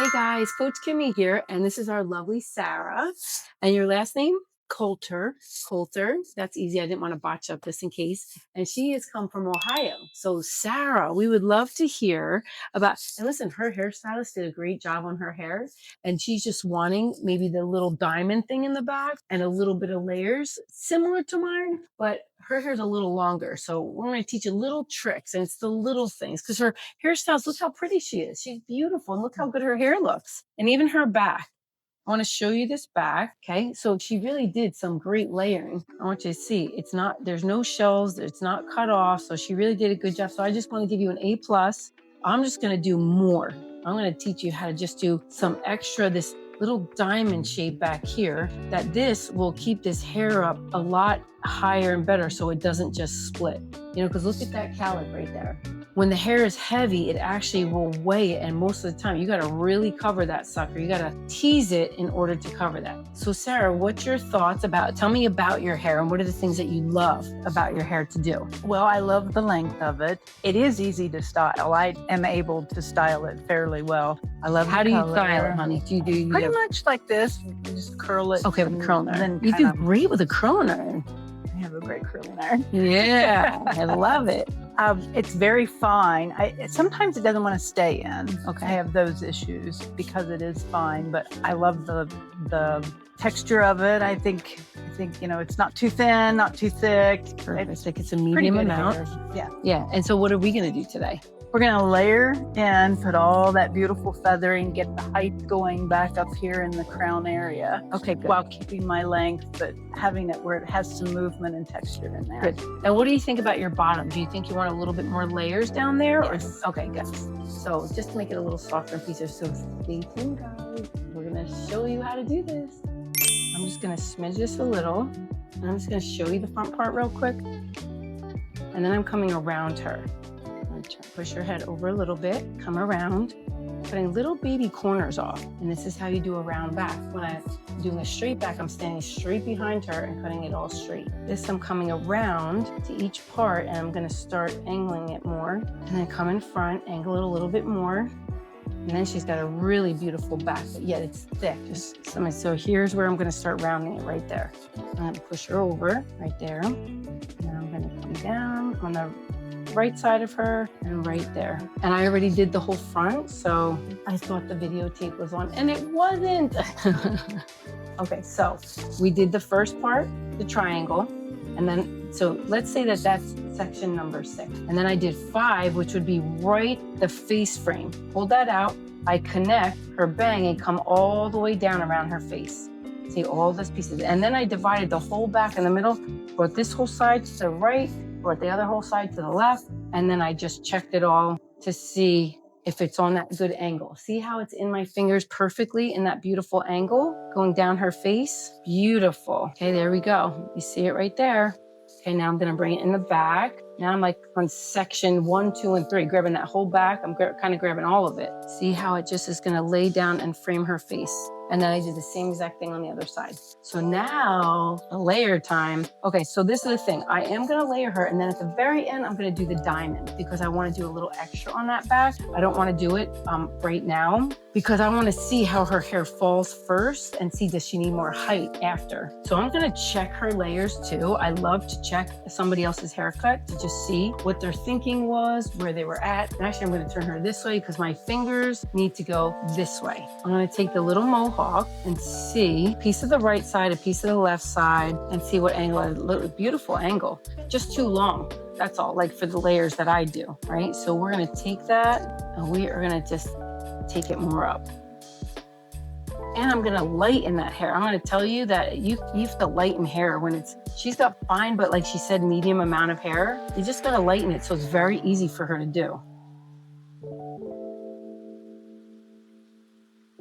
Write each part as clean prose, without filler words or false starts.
Hey guys, Coach Kimmy here, and this is our lovely Sarah. And your last name? Coulter. Coulter. That's easy. I didn't want to botch up this in case. And she has come from Ohio. So Sarah, we would love to hear about, and listen, her hairstylist did a great job on her hair. And she's just wanting maybe the little diamond thing in the back and a little bit of layers similar to mine, but her hair's a little longer. So we're going to teach you little tricks, and it's the little things because her hairstyles, look how pretty she is. She's beautiful. And look how good her hair looks. And even her back. I want to show you this back. Okay. So she really did some great layering. I want you to see it's not, there's no shells. It's not cut off. So she really did a good job. So I just want to give you an A+. I'm just going to do more. I'm going to teach you how to just do some extra, this little diamond shape back here, that this will keep this hair up a lot higher and better so it doesn't just split. You know, because look at that cowlick right there. When the hair is heavy, it actually will weigh it. And most of the time, you got to really cover that sucker. You got to tease it in order to cover that. So Sarah, what's your thoughts about, tell me about your hair and what are the things that you love about your hair to do? Well, I love the length of it. It is easy to style. I am able to style it fairly well. I love How do you style it, honey? Do you pretty much like this? You just curl it. Okay, with a curling iron. Then You do great with a curling iron. I have a great curling iron. Yeah, I love it. It's very fine. Sometimes it doesn't want to stay in. Okay. I have those issues because it is fine, but I love the texture of it. I think you know, it's not too thin, not too thick. It's like it's a medium amount. Yeah. Yeah. And so what are we going to do today? We're going to layer and put all that beautiful feathering, get the height going back up here in the crown area. Okay, good. While keeping my length, but having it where it has some movement and texture in there. Good. Now, what do you think about your bottom? Do you think you want a little bit more layers down there? Yes. Or okay, good. So just to make it a little softer and pieces. So stay tuned, guys. We're going to show you how to do this. I'm just going to smidge this a little. And I'm just going to show you the front part real quick. And then I'm coming around her. Push your head over a little bit, come around, cutting little baby corners off. And this is how you do a round back. When I'm doing a straight back, I'm standing straight behind her and cutting it all straight. This, I'm coming around to each part and I'm gonna start angling it more. And then come in front, angle it a little bit more. And then she's got a really beautiful back, but yet it's thick. So here's where I'm gonna start rounding it right there. I'm gonna push her over right there. And then I'm gonna come down on the right side of her and right there. And I already did the whole front, so I thought the videotape was on and it wasn't. Okay, so we did the first part, the triangle, and then, so let's say that that's section number 6. And then I did 5, which would be right the face frame. Hold that out, I connect her bang and come all the way down around her face. See all those pieces. And then I divided the whole back in the middle, brought this whole side to the right, brought the other whole side to the left, and then I just checked it all to see if it's on that good angle. See how it's in my fingers perfectly in that beautiful angle going down her face? Beautiful. Okay, there we go. You see it right there. Okay, now I'm gonna bring it in the back. Now I'm like on section 1, 2, and 3, grabbing that whole back. I'm kind of grabbing all of it. See how it just is gonna lay down and frame her face. And then I did the same exact thing on the other side. So now, the layer time. Okay, so this is the thing. I am gonna layer her, and then at the very end, I'm gonna do the diamond because I wanna do a little extra on that back. I don't wanna do it right now because I wanna see how her hair falls first and see does she need more height after. So I'm gonna check her layers too. I love to check somebody else's haircut to just see what their thinking was, where they were at. And actually, I'm gonna turn her this way because my fingers need to go this way. I'm gonna take the little mohawk and see a piece of the right side, a piece of the left side, and see what angle, a little beautiful angle. Just too long, that's all, like for the layers that I do, right? So we're gonna take that and we are gonna just take it more up. And I'm gonna lighten that hair. I'm gonna tell you that you have to lighten hair when she's got fine, but like she said, medium amount of hair. You just gotta lighten it so it's very easy for her to do.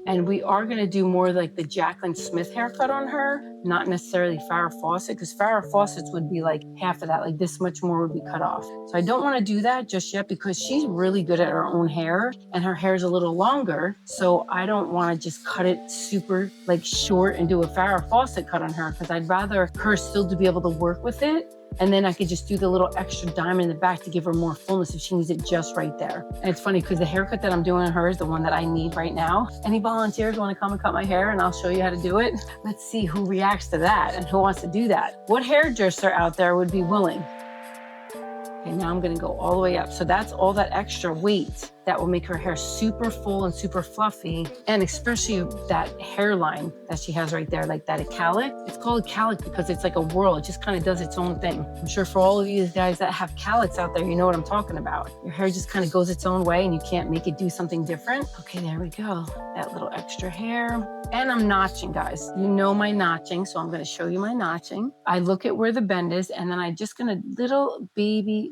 And we are gonna do more like the Jaclyn Smith haircut on her, not necessarily Farrah Fawcett, because Farrah Fawcett's would be like half of that, like this much more would be cut off. So I don't wanna do that just yet because she's really good at her own hair and her hair's a little longer. So I don't wanna just cut it super like short and do a Farrah Fawcett cut on her because I'd rather her still to be able to work with it And then I could just do the little extra diamond in the back to give her more fullness if she needs it just right there. And it's funny because the haircut that I'm doing on her is the one that I need right now. Any volunteers want to come and cut my hair and I'll show you how to do it? Let's see who reacts to that and who wants to do that. What hairdresser out there would be willing? Okay, now I'm gonna go all the way up. So that's all that extra weight that will make her hair super full and super fluffy. And especially that hairline that she has right there, like that calic. It's called calic because it's like a whirl. It just kind of does its own thing. I'm sure for all of you guys that have calics out there, you know what I'm talking about. Your hair just kind of goes its own way and you can't make it do something different. Okay, there we go. That little extra hair. And I'm notching, guys. You know my notching, so I'm gonna show you my notching. I look at where the bend is and then I'm just gonna little baby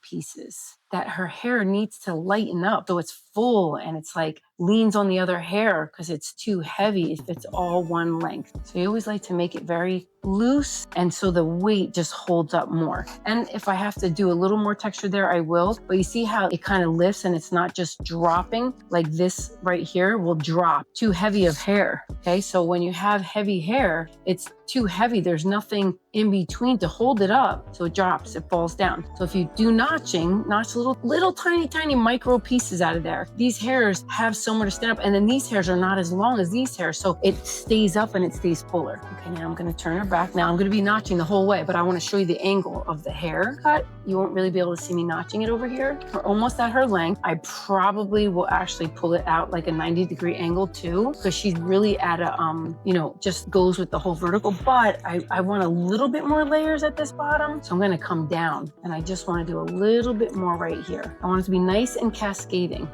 pieces that her hair needs to lighten up so it's full and it's like leans on the other hair because it's too heavy if it's all one length. So you always like to make it very loose and so the weight just holds up more. And if I have to do a little more texture there, I will. But you see how it kind of lifts and it's not just dropping like this right here will drop. Too heavy of hair. Okay, so when you have heavy hair, it's too heavy. There's nothing in between to hold it up. So it drops, it falls down. So if you do notching, notch little tiny micro pieces out of there. These hairs have somewhere to stand up and then these hairs are not as long as these hairs. So it stays up and it stays fuller. Okay, now I'm gonna turn her back. Now I'm gonna be notching the whole way, but I wanna show you the angle of the haircut. You won't really be able to see me notching it over here. We're almost at her length. I probably will actually pull it out like a 90-degree angle too, because she's really at a, just goes with the whole vertical, but I want a little bit more layers at this bottom. So I'm gonna come down and I just wanna do a little bit more right here. I want it to be nice and cascading.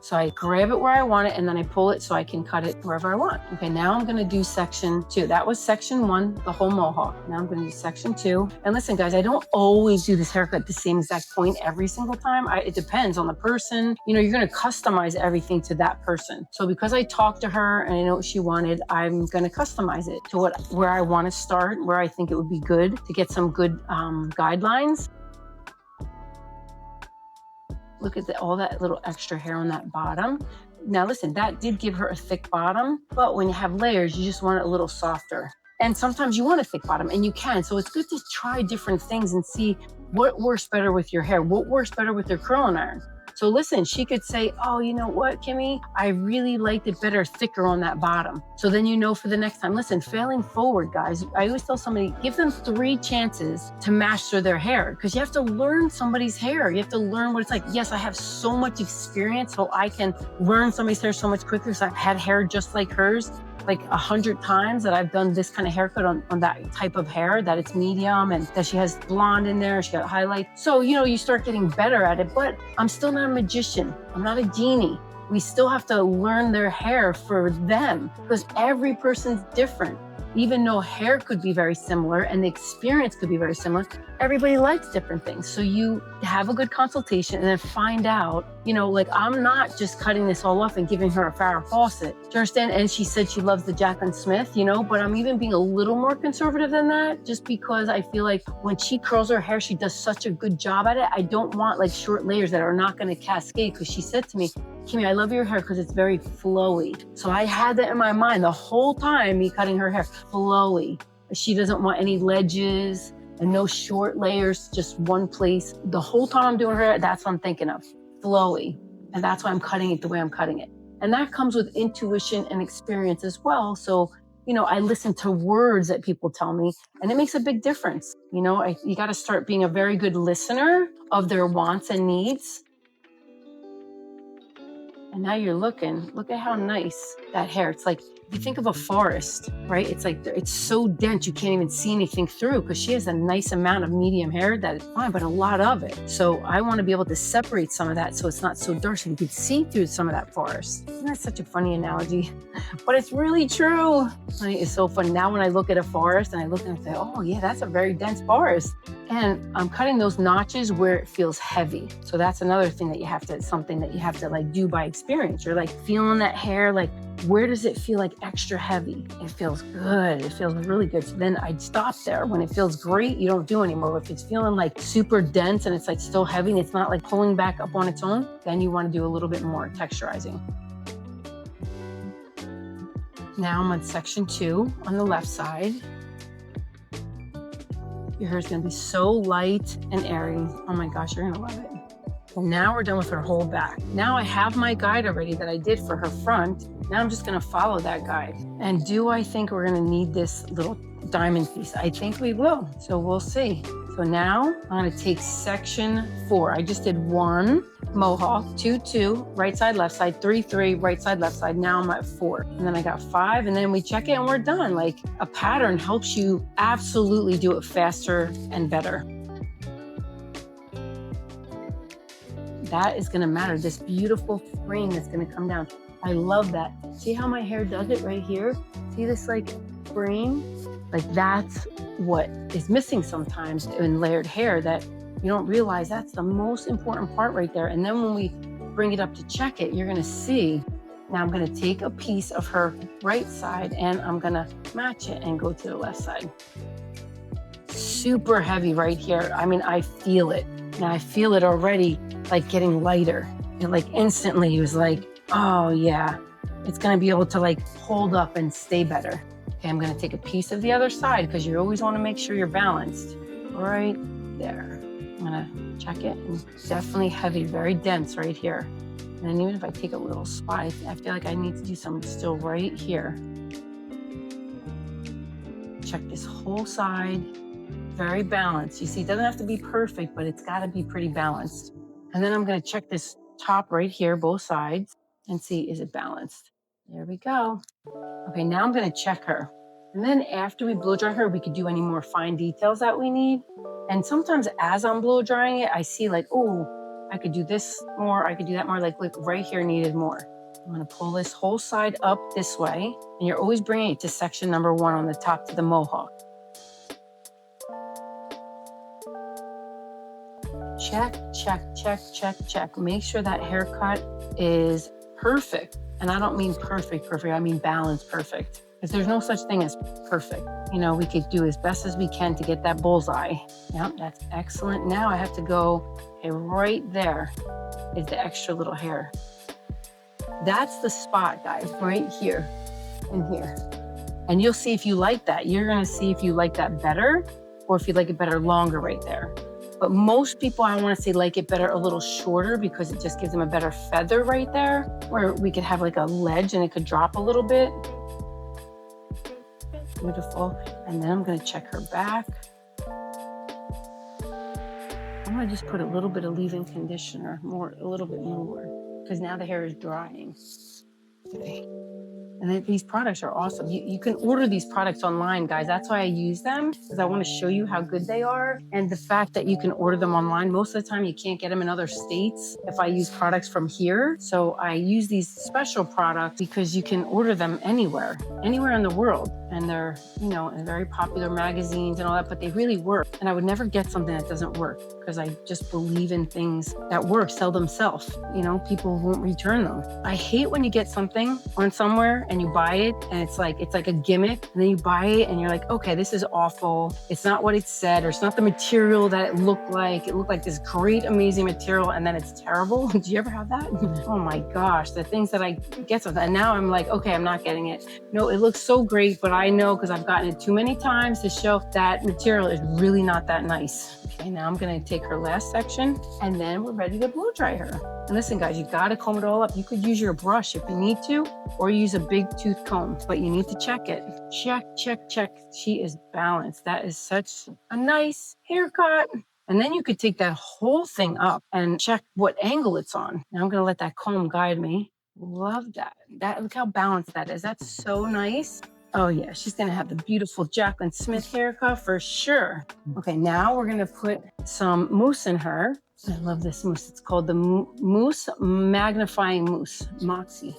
So I grab it where I want it and then I pull it so I can cut it wherever I want. Okay, now I'm gonna do section 2. That was section 1, the whole mohawk. Now I'm gonna do section 2. And listen guys, I don't always do this haircut at the same exact point every single time. It depends on the person. You know, you're gonna customize everything to that person. So because I talked to her and I know what she wanted, I'm gonna customize it to where I wanna start, where I think it would be good to get some good guidelines. Look at all that little extra hair on that bottom. Now listen, that did give her a thick bottom, but when you have layers, you just want it a little softer. And sometimes you want a thick bottom and you can. So it's good to try different things and see what works better with your hair, what works better with your curling iron. So listen, she could say, oh, you know what, Kimmy, I really liked it better, thicker on that bottom. So then you know for the next time. Listen, failing forward, guys. I always tell somebody, give them 3 chances to master their hair because you have to learn somebody's hair. You have to learn what it's like. Yes, I have so much experience, so I can learn somebody's hair so much quicker because I've had hair just like hers. Like 100 times that I've done this kind of haircut on that type of hair, that it's medium and that she has blonde in there, she got highlight. So, you start getting better at it, but I'm still not a magician. I'm not a genie. We still have to learn their hair for them because every person's different. Even though hair could be very similar and the experience could be very similar, everybody likes different things. So you have a good consultation and then find out, like I'm not just cutting this all off and giving her a Farrah Fawcett. Do you understand? And she said she loves the Jaclyn Smith, but I'm even being a little more conservative than that just because I feel like when she curls her hair, she does such a good job at it. I don't want like short layers that are not going to cascade because she said to me, Kimmy, I love your hair because it's very flowy. So I had that in my mind the whole time, me cutting her hair, flowy. She doesn't want any ledges and no short layers, just one place. The whole time I'm doing her hair, that's what I'm thinking of, flowy. And that's why I'm cutting it the way I'm cutting it. And that comes with intuition and experience as well. So, I listen to words that people tell me and it makes a big difference. You got to start being a very good listener of their wants and needs. And now you're look at how nice that hair. It's like, if you think of a forest, right? It's like, it's so dense, you can't even see anything through because she has a nice amount of medium hair that is fine, but a lot of it. So I want to be able to separate some of that so it's not so dark so you can see through some of that forest. Isn't that such a funny analogy? But it's really true. Honey, it's so fun. Now when I look at a forest and I look and I say, oh yeah, that's a very dense forest. And I'm cutting those notches where it feels heavy. So that's another thing that something that you have to like do by experience. You're like feeling that hair, like where does it feel like extra heavy? It feels good. It feels really good. So then I'd stop there. When it feels great, you don't do anymore. If it's feeling like super dense and it's like still heavy and it's not like pulling back up on its own, then you want to do a little bit more texturizing. Now I'm on section 2 on the left side. Your hair is gonna be so light and airy. Oh my gosh, you're gonna love it. And now we're done with her whole back. Now I have my guide already that I did for her front. Now I'm just gonna follow that guide. And do I think we're gonna need this little diamond piece? I think we will, so we'll see. So now I'm gonna take section 4. I just did 1 mohawk, 2, 2, right side, left side, 3, 3, right side, left side. Now I'm at 4. And then I got 5, and then we check it and we're done. Like, a pattern helps you absolutely do it faster and better. That is gonna matter, this beautiful frame that's gonna come down. I love that. See how my hair does it right here? See this like frame? Like, that's what is missing sometimes in layered hair, that you don't realize that's the most important part right there. And then when we bring it up to check it, you're gonna see, now I'm gonna take a piece of her right side and I'm gonna match it and go to the left side. Super heavy right here. I mean, I feel it. Now I feel it already, like getting lighter. It like instantly was like, oh yeah, it's gonna be able to like hold up and stay better. Okay, I'm gonna take a piece of the other side because you always wanna make sure you're balanced. Right there. I'm gonna check it, and definitely heavy, very dense right here. And then even if I take a little spot, I feel like I need to do something still right here. Check this whole side, very balanced. You see, it doesn't have to be perfect, but it's gotta be pretty balanced. And then I'm gonna check this top right here, both sides, and see, is it balanced? There we go. Okay, now I'm gonna check her. And then after we blow dry her, we could do any more fine details that we need. And sometimes as I'm blow drying it, I see like, oh, I could do this more, I could do that more, like look, right here needed more. I'm gonna pull this whole side up this way, and you're always bringing it to section number 1 on the top to the mohawk. Check, check, check, check, check. Make sure that haircut is perfect. And I don't mean perfect, I mean balanced perfect. Because there's no such thing as perfect. You know, we could do as best as we can to get that bullseye. Yep, that's excellent. Now I have to go, okay, right there is the extra little hair. That's the spot, guys, right here and here. And you'll see if you like that. You're gonna see if you like that better or if you like it better longer right there. But most people, I want to say, like it better a little shorter because it just gives them a better feather right there, where we could have like a ledge and it could drop a little bit. Beautiful. And then I'm going to check her back. I'm going to just put a little bit of leave-in conditioner, a little bit more, because now the hair is drying. Okay. And then these products are awesome. You can order these products online, guys. That's why I use them, because I want to show you how good they are. And the fact that you can order them online, most of the time you can't get them in other states if I use products from here. So I use these special products because you can order them anywhere in the world. And they're, you know, in very popular magazines and all that, but they really work. And I would never get something that doesn't work, because I just believe in things that work, sell themselves. You know, people won't return them. I hate when you get something on somewhere and you buy it and it's like a gimmick, and then you buy it and you're like, okay, this is awful. It's not what it said, or it's not the material that it looked like. It looked like this great, amazing material, and then it's terrible. Do you ever have that? Oh my gosh, the things that I get something, and now I'm like, okay, I'm not getting it. No, it looks so great, but I know because I've gotten it too many times to show that material is really not that nice. Okay, now I'm gonna take her last section, and then we're ready to blow dry her. And listen, guys, you gotta comb it all up. You could use your brush if you need to, or use a big tooth comb, but you need to check it. Check, check, check. She is balanced. That is such a nice haircut. And then you could take that whole thing up and check what angle it's on. Now I'm gonna let that comb guide me. Love that. Look how balanced that is. That's so nice. Oh yeah, she's gonna have the beautiful Jaclyn Smith haircut for sure. Okay, now we're gonna put some mousse in her. I love this mousse. It's called the Mousse Magnifying Mousse, Moxie.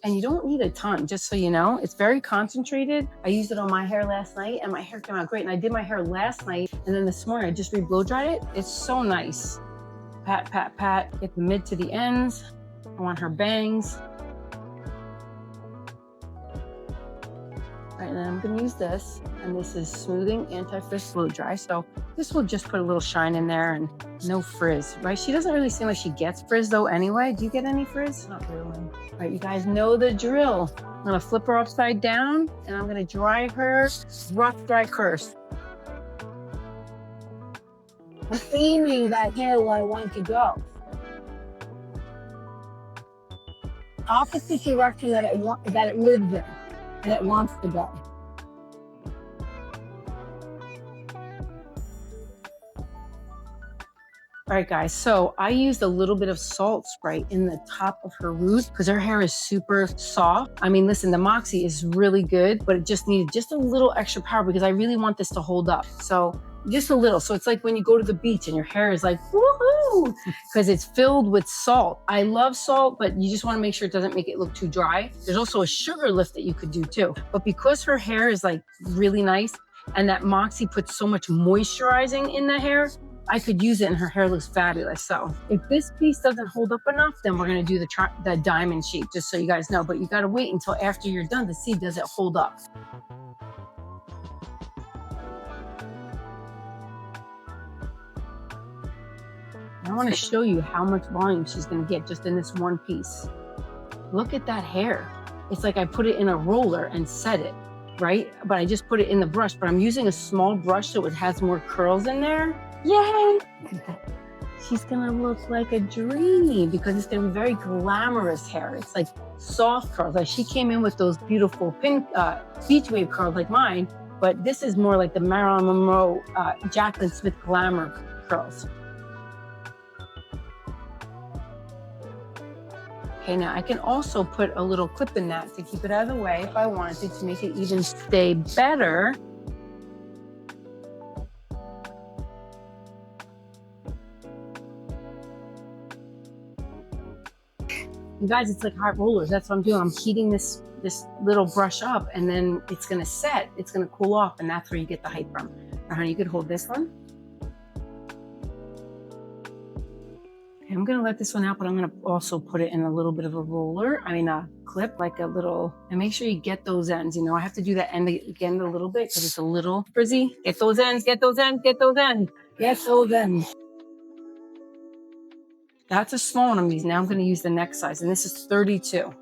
And you don't need a ton, just so you know. It's very concentrated. I used it on my hair last night and my hair came out great. And I did my hair last night, and then this morning I just re-blow dried it. It's so nice. Pat, pat, pat, get the mid to the ends. I want her bangs. All right, and then I'm gonna use this, and this is Smoothing Anti-Frizz Blow Dry. So this will just put a little shine in there and no frizz, right? She doesn't really seem like she gets frizz though anyway. Do you get any frizz? Not really. All right, you guys know the drill. I'm gonna flip her upside down, and I'm gonna dry her, rough dry first. I'm aiming that hair where I want it to go. Opposite direction that it lives in and it wants to go. All right, guys, so I used a little bit of salt spray in the top of her roots because her hair is super soft. I mean, listen, the Moxie is really good, but it just needed just a little extra power because I really want this to hold up. So just a little. So it's like when you go to the beach and your hair is like, woohoo, because it's filled with salt. I love salt, but you just want to make sure it doesn't make it look too dry. There's also a sugar lift that you could do too. But because her hair is like really nice and that Moxie puts so much moisturizing in the hair, I could use it and her hair looks fabulous. So if this piece doesn't hold up enough, then we're gonna do the diamond sheet, just so you guys know. But you gotta wait until after you're done to see, does it hold up? I wanna show you how much volume she's gonna get just in this one piece. Look at that hair. It's like I put it in a roller and set it, right? But I just put it in the brush, but I'm using a small brush so it has more curls in there. Yay! She's gonna look like a dream because it's gonna be very glamorous hair. It's like soft curls. Like she came in with those beautiful pink beach wave curls like mine, but this is more like the Marilyn Monroe, Jacqueline Smith glamour curls. Okay, now I can also put a little clip in that to keep it out of the way if I wanted to make it even stay better. You guys, it's like hot rollers. That's what I'm doing. I'm heating this little brush up and then it's gonna set, it's gonna cool off, and that's where you get the height from. Now, honey, you could hold this one. Okay, I'm gonna let this one out, but I'm gonna also put it in a little bit of a roller. I mean, a clip, like a little, and make sure you get those ends. You know, I have to do that end again a little bit because it's a little frizzy. Get those ends, get those ends, get those ends. Get those ends. That's a small one of these. Now I'm going to use the next size, and this is 32. All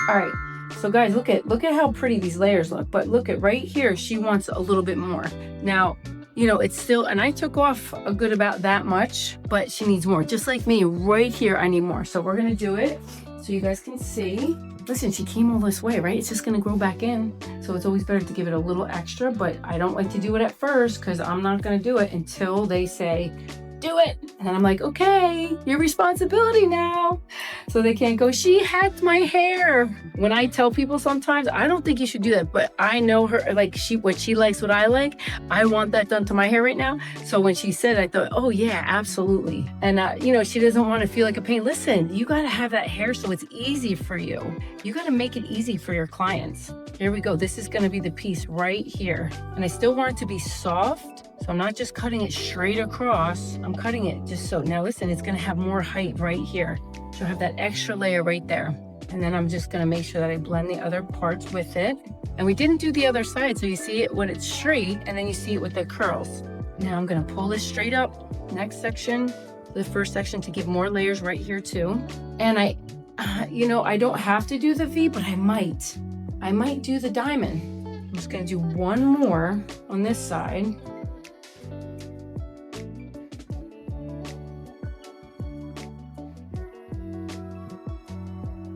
right, so guys, look at how pretty these layers look. But look at right here, she wants a little bit more. Now, you know, it's still, and I took off a good about that much, but she needs more. Just like me, right here, I need more. So we're going to do it so you guys can see. Listen, she came all this way, right? It's just gonna grow back in. So it's always better to give it a little extra, but I don't like to do it at first because I'm not gonna do it until they say, do it. And I'm like, okay, your responsibility now. So they can't go, she hacked my hair. When I tell people sometimes, I don't think you should do that, but I know her, like what she likes, what I like. I want that done to my hair right now. So when she said, I thought, oh yeah, absolutely. And you know, she doesn't want to feel like a pain. Listen, you got to have that hair so it's easy for you. You got to make it easy for your clients. Here we go. This is going to be the piece right here. And I still want it to be soft. So I'm not just cutting it straight across. I'm cutting it just so, now listen, it's gonna have more height right here. So I have that extra layer right there. And then I'm just gonna make sure that I blend the other parts with it. And we didn't do the other side, so you see it when it's straight, and then you see it with the curls. Now I'm gonna pull this straight up. Next section, the first section, to give more layers right here too. And you know, I don't have to do the V, but I might do the diamond. I'm just gonna do one more on this side.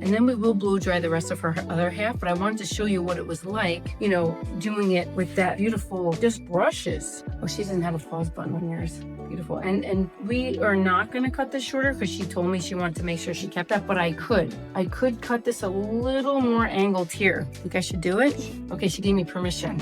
And then we will blow dry the rest of her other half, but I wanted to show you what it was like, you know, doing it with that beautiful, just brushes. Oh, she doesn't have a pause button on yours. Beautiful. And we are not gonna cut this shorter because she told me she wanted to make sure she kept that, but I could cut this a little more angled here. Think I should do it? Okay, she gave me permission.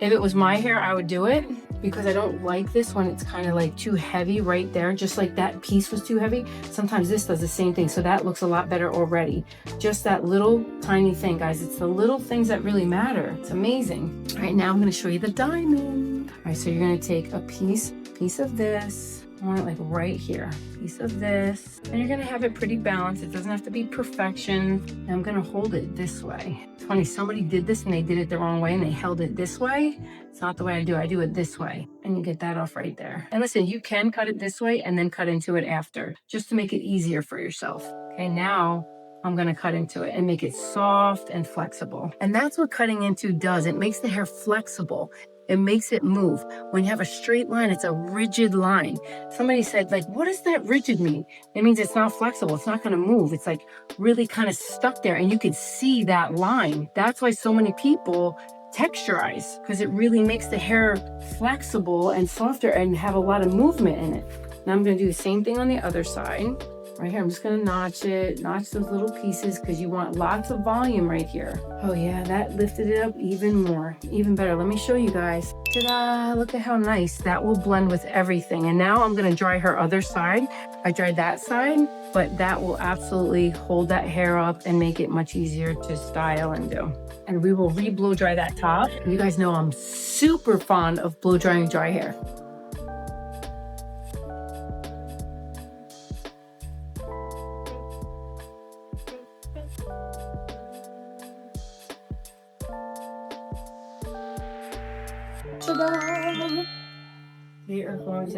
If it was my hair, I would do it, because I don't like this when it's kind of like too heavy right there, just like that piece was too heavy. Sometimes this does the same thing, so that looks a lot better already. Just that little tiny thing, guys. It's the little things that really matter. It's amazing. All right, now I'm gonna show you the diamond. All right, so you're gonna take a piece of this. I want it like right here, piece of this, and you're gonna have it pretty balanced. It doesn't have to be perfection. And I'm gonna hold it this way. It's funny, somebody did this and they did it the wrong way and they held it this way. It's not the way I do it this way. And you get that off right there. And listen, you can cut it this way and then cut into it after, just to make it easier for yourself. Okay, now I'm gonna cut into it and make it soft and flexible. And that's what cutting into does. It makes the hair flexible. It makes it move. When you have a straight line, it's a rigid line. Somebody said, like, what does that rigid mean? It means it's not flexible. It's not gonna move. It's like really kind of stuck there, and you can see that line. That's why so many people texturize, because it really makes the hair flexible and softer and have a lot of movement in it. Now I'm gonna do the same thing on the other side. Right here, I'm just gonna notch it, notch those little pieces, because you want lots of volume right here. Oh yeah, that lifted it up even more, even better. Let me show you guys. Ta-da, look at how nice. That will blend with everything. And now I'm gonna dry her other side. I dried that side, but that will absolutely hold that hair up and make it much easier to style and do. And we will re-blow dry that top. You guys know I'm super fond of blow drying dry hair.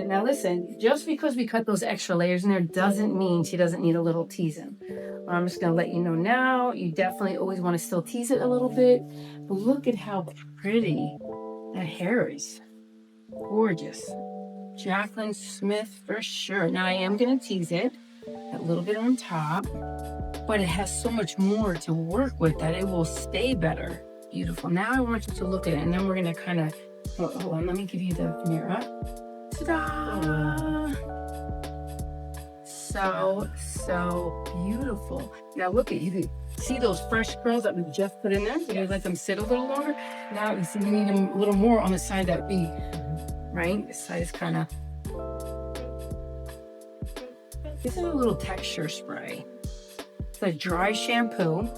Now listen, just because we cut those extra layers in there doesn't mean she doesn't need a little teasing. I'm just gonna let you know now, you definitely always want to still tease it a little bit, but look at how pretty that hair is. Gorgeous. Jaclyn Smith for sure. Now I am gonna tease it a little bit on top, but it has so much more to work with that it will stay better. Beautiful. Now I want you to look at it, and then we're gonna kind of, hold on, let me give you the mirror. Ta-da! So beautiful. Now look at, you can see those fresh curls that we just put in there. We're gonna let them sit a little longer. Now you see we need them a little more on the side that we, right? This side is kind of, this is a little texture spray. It's a dry shampoo,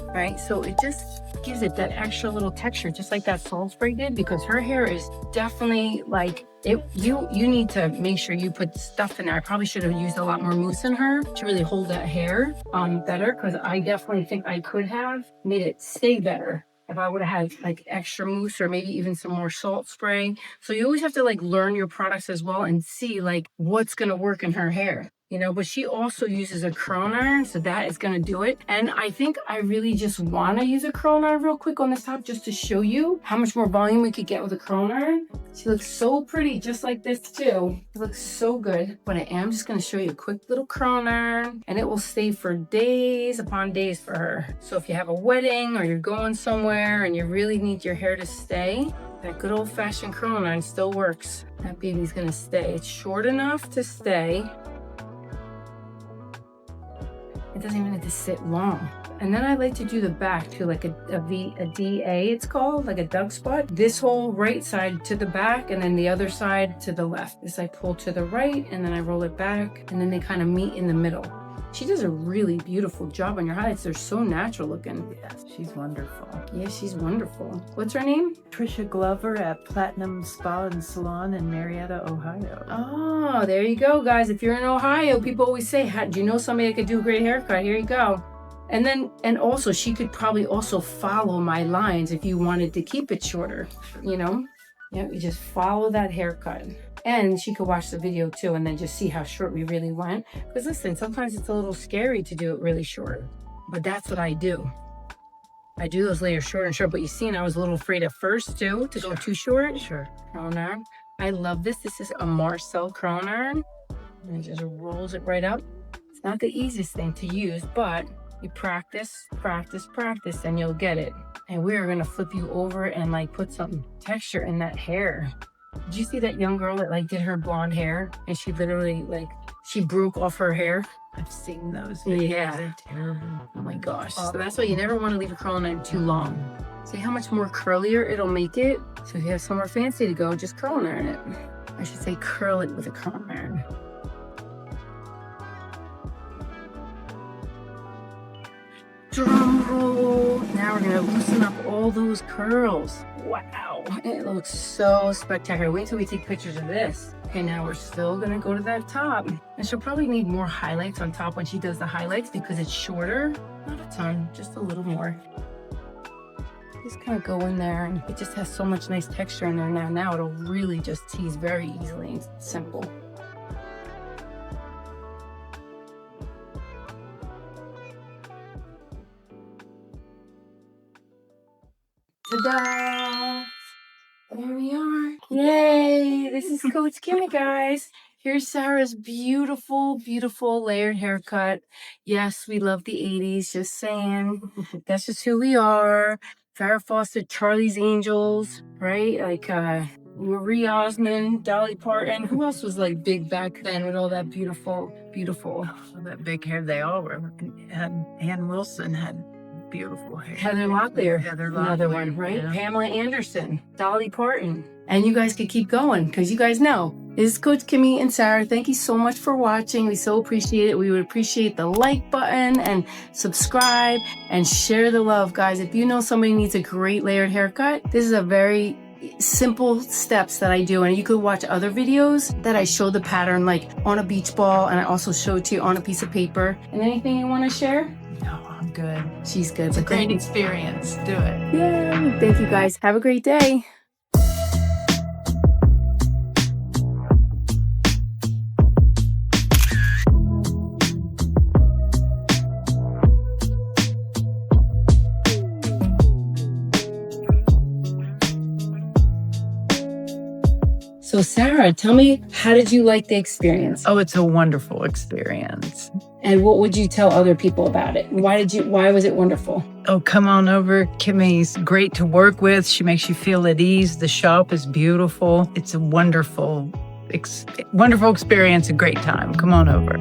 right? So it just gives it that extra little texture, just like that salt spray did, because her hair is definitely like, you need to make sure you put stuff in there. I probably should have used a lot more mousse in her to really hold that hair better, because I definitely think I could have made it stay better if I would have had like extra mousse or maybe even some more salt spray. So you always have to like learn your products as well and see like what's gonna work in her hair. You know, but she also uses a curl iron, so that is gonna do it. And I think I really just wanna use a curl iron real quick on this top just to show you how much more volume we could get with a curl iron. She looks so pretty, just like this too. It looks so good. But I am just gonna show you a quick little curl iron, and it will stay for days upon days for her. So if you have a wedding or you're going somewhere and you really need your hair to stay, that good old fashioned curl iron still works. That baby's gonna stay. It's short enough to stay. It doesn't even have to sit long. And then I like to do the back too, like a DA it's called, like a Doug spot. This whole right side to the back, and then the other side to the left. This I pull to the right, and then I roll it back, and then they kind of meet in the middle. She does a really beautiful job on your highlights. They're so natural looking. Yes, she's wonderful. Yeah, she's wonderful. What's her name? Trisha Glover at Platinum Spa and Salon in Marietta, Ohio. Oh, there you go, guys. If you're in Ohio, people always say, do you know somebody that could do a great haircut? Here you go. And also, she could probably also follow my lines if you wanted to keep it shorter, you know? Yeah, you just follow that haircut. And she could watch the video too and then just see how short we really went. Because listen, sometimes it's a little scary to do it really short. But that's what I do. I do those layers short and short. But you see, I was a little afraid at first too, to go too short. Sure. Curl iron. I love this. This is a Marcel curl iron. And it just rolls it right up. It's not the easiest thing to use, but you practice, and you'll get it. And we're gonna flip you over and like put some texture in that hair. Did you see that young girl that like did her blonde hair and she literally like, she broke off her hair? I've seen those videos. Yeah. They're terrible. Oh my gosh. So that's why you never want to leave a curl iron too long. See how much more curlier it'll make it? So if you have somewhere fancy to go, just curl iron it. I should say curl it with a curl iron. Drum roll. Now we're gonna loosen up all those curls. Wow, it looks so spectacular. Wait till we take pictures of this. Okay, now we're still gonna go to that top. And she'll probably need more highlights on top when she does the highlights because it's shorter. Not a ton, just a little more. Just kind of go in there, and it just has so much nice texture in there now. Now it'll really just tease very easily and simple. Ta-da! There we are. Yay! This is Coach Kimmy, guys. Here's Sarah's beautiful, beautiful layered haircut. Yes, we love the 80s, just saying. That's just who we are. Farrah Fawcett, Charlie's Angels, right? Like Marie Osmond, Dolly Parton. Who else was like big back then with all that beautiful, beautiful? All that big hair, they all were. And Ann Wilson had beautiful hair. Heather Locklear, another one, right? Yeah. Pamela Anderson, Dolly Parton. And you guys could keep going because you guys know. This is Coach Kimmy and Sarah. Thank you so much for watching. We so appreciate it. We would appreciate the like button and subscribe and share the love, guys. If you know somebody needs a great layered haircut, this is a very simple steps that I do, and you could watch other videos that I show the pattern like on a beach ball, and I also show it to you on a piece of paper. And anything you want to share? No, I'm good. She's good. It's a great experience. Do it. Yay! Thank you, guys. Have a great day. So Sarah, tell me, how did you like the experience? Oh, it's a wonderful experience. And what would you tell other people about it? Why was it wonderful? Oh, come on over. Kimmy's great to work with. She makes you feel at ease. The shop is beautiful. It's a wonderful experience, a great time. Come on over.